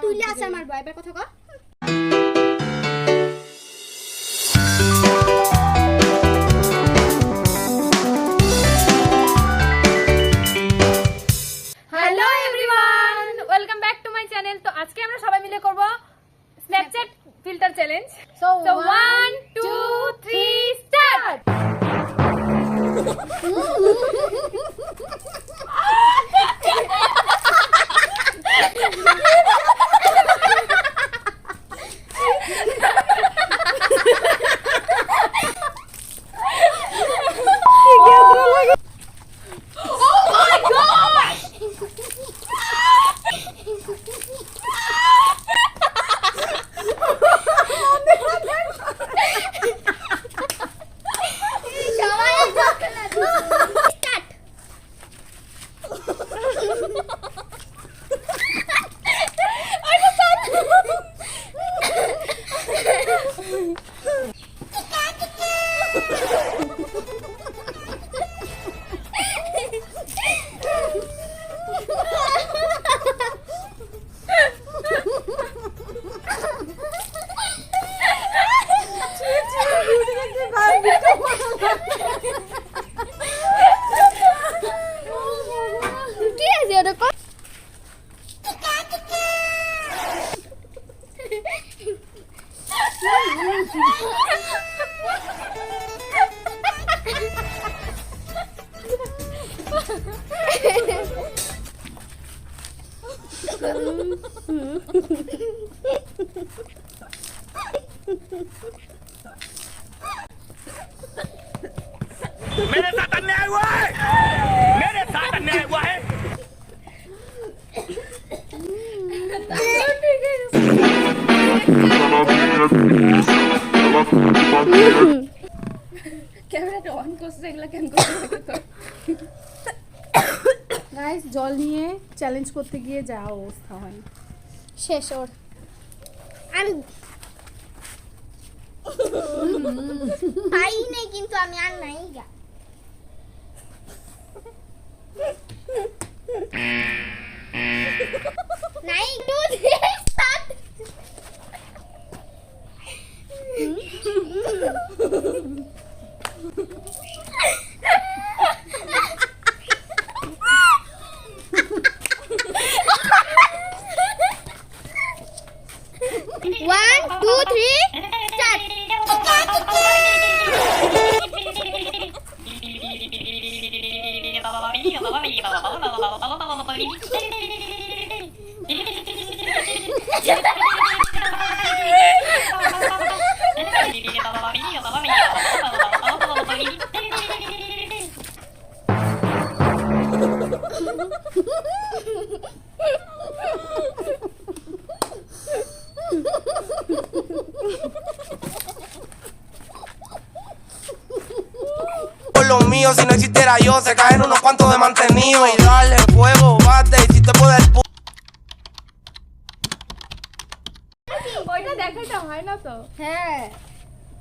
তুইলে আছে আমার বয় কথা কও। Hello everyone, welcome back to my channel. তো আজকে আমরা সবাই মিলে করব Snapchat filter challenge. So 1 2 3 start. কি আছে ওটা কও। मेरे साथ अन्याय हुआ है, मेरे साथ अन्याय हुआ है। ক্যামেরাটা অন করছে, এগুলা কেন করছে? গাইস, জল নিয়ে চ্যালেঞ্জ করতে গিয়ে যা অবস্থা হয়। শেষ ওর। আমি পাই নাই কিন্তু আমি আর নাই গা। নাই to start. One, two, three, start. Por los míos, si no existiera yo, se caen unos cuantos de mantenido. Y dale fuego, bate, y si te puede el ওইটা দেখাইটা হয় না তো। হ্যাঁ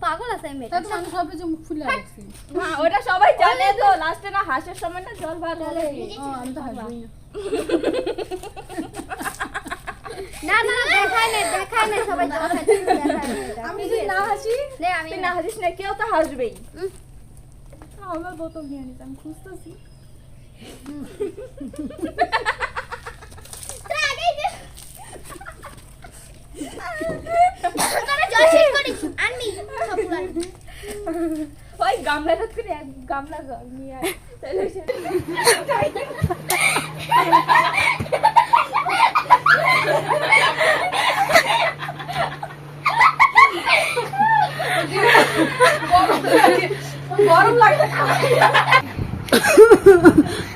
পাগল আছে আমি। তা তো মানুষ হবে যে মুখ ফুলে রাখছি। না, ওটা সবাই জানে তো। লাস্টে না হাসির সময় না জল বার হবে। আমি তো হাসবই না। না না দেখায় না সবাই দেখায়। আমি যদি না হাসি, নে আমি তুই না হাসিস না, কেউ তো হাসবেই। আমার বোতল নিয়ে নিতে আমি খুঁজতেছি। ওই গামলাটা করে এক গামলা জল নিয়ে আয়, তাহলে গরম লাগে।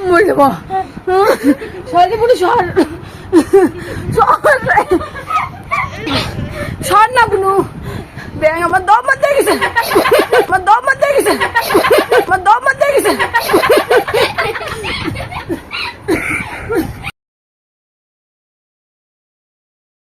মরে যাবো। সরতে পুরো সর।